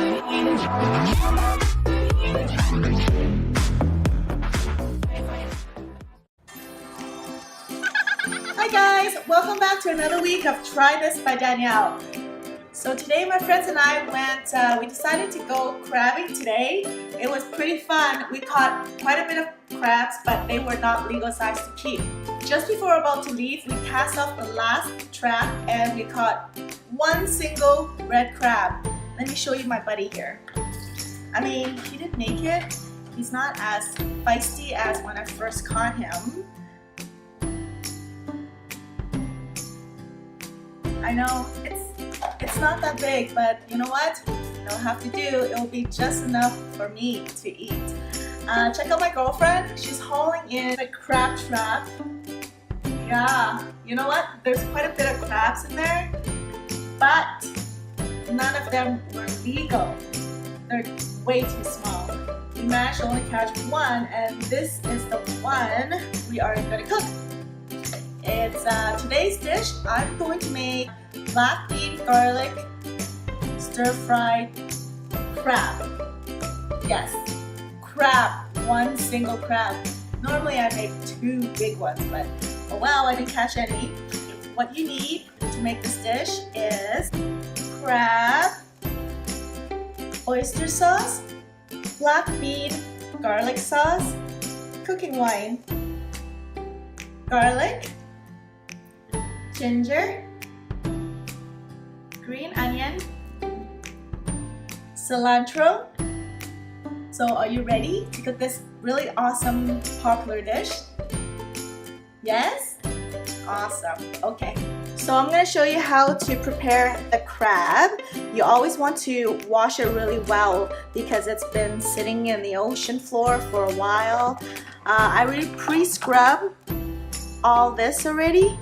Hi guys, welcome back to another week of Try This by Danielle. So today my friends and I we decided to go crabbing today. It was pretty fun. We caught quite a bit of crabs, but they were not legal size to keep. Just before we're about to leave, we cast off the last trap and we caught one single red crab. Let me show you my buddy here. I mean, he didn't make it. He's not as feisty as when I first caught him. I know it's not that big, but you know what? It'll have to do. It'll be just enough for me to eat. Check out my girlfriend. She's hauling in a crab trap. Yeah, you know what? There's quite a bit of crabs in there, but none of them were legal. They're way too small. We managed to only catch one, and this is the one we are going to cook. It's today's dish. I'm going to make black bean garlic stir-fried crab. Yes, crab. One single crab. Normally I make two big ones, but oh well, I didn't catch any. What you need to make this dish is crab, oyster sauce, black bean garlic sauce, cooking wine, garlic, ginger, green onion, cilantro. So are you ready to cook this really awesome popular dish? Yes? Awesome. Okay. So I'm going to show you how to prepare the crab. You always want to wash it really well because it's been sitting in the ocean floor for a while. I already pre-scrub all this already.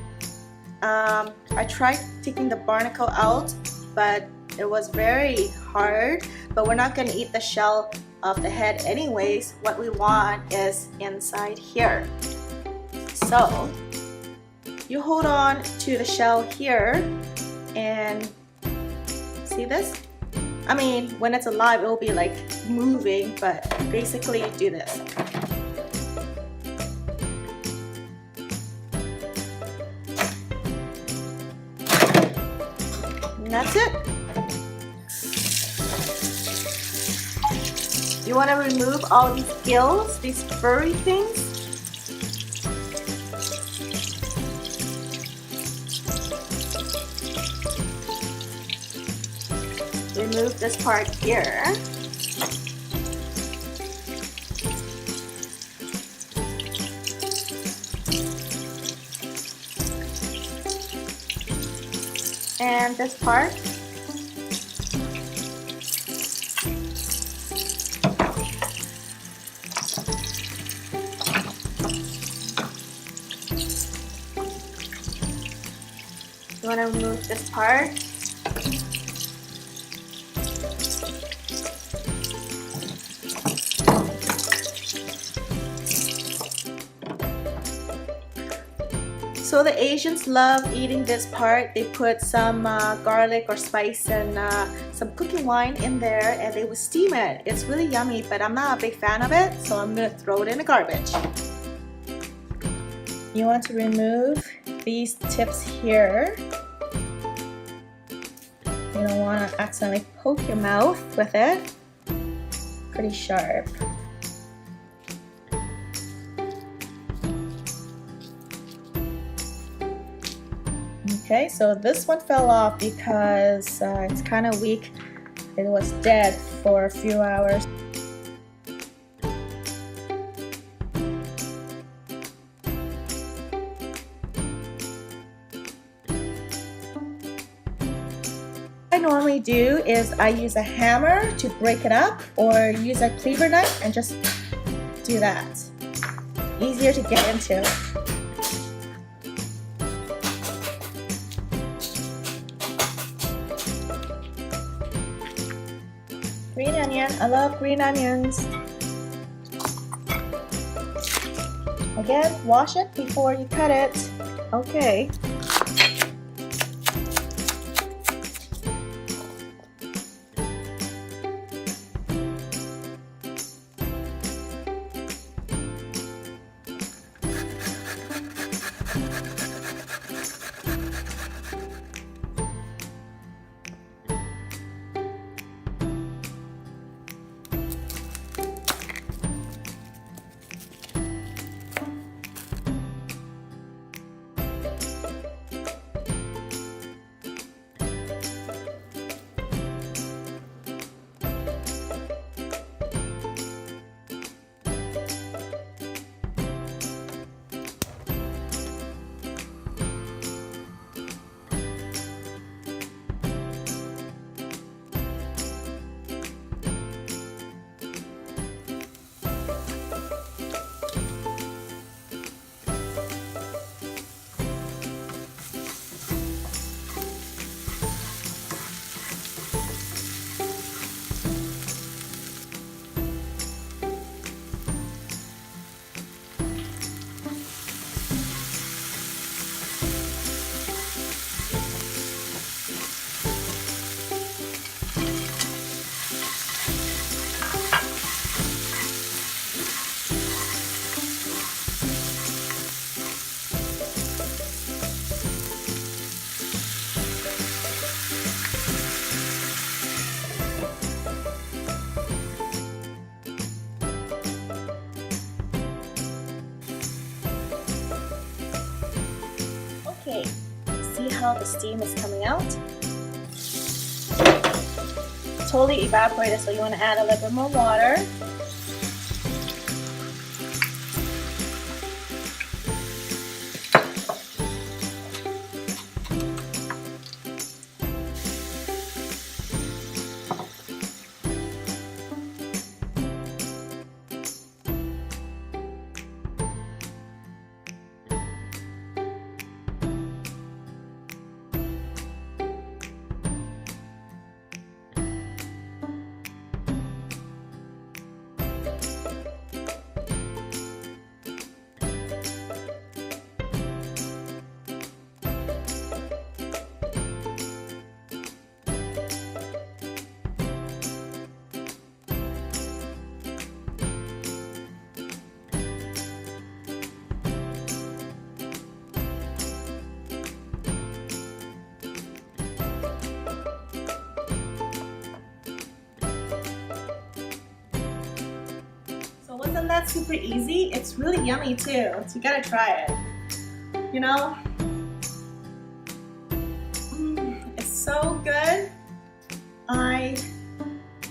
I tried taking the barnacle out, but it was very hard. But we're not going to eat the shell of the head anyways. What we want is inside here. So you hold on to the shell here and see this? I mean, when it's alive, it will be like moving, but basically you do this. And that's it. You want to remove all these gills, these furry things. Remove this part here. And this part. You want to remove this part. So the Asians love eating this part. They put some garlic or spice and some cooking wine in there and they would steam it. It's really yummy, but I'm not a big fan of it, so I'm going to throw it in the garbage. You want to remove these tips here. You don't want to accidentally poke your mouth with it. Pretty sharp. Okay, so this one fell off because it's kind of weak. It was dead for a few hours. What I normally do is I use a hammer to break it up or use a cleaver knife and just do that. Easier to get into. Green onion. I love green onions. Again, wash it before you cut it. Okay. how the steam is coming out. Totally evaporated, so you want to add a little bit more water. Wasn't that super easy? It's really yummy too, so you gotta try it. You know, it's so good.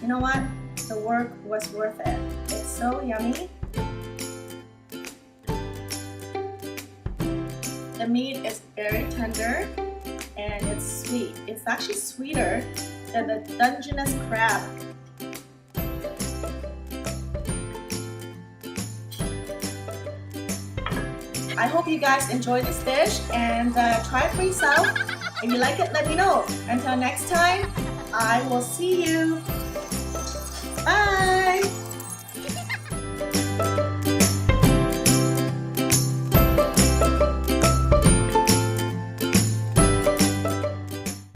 You know what? The work was worth it. It's so yummy. The meat is very tender and it's sweet. It's actually sweeter than the Dungeness crab. I hope you guys enjoy this dish and try it for yourself. If you like it, let me know. Until next time, I will see you.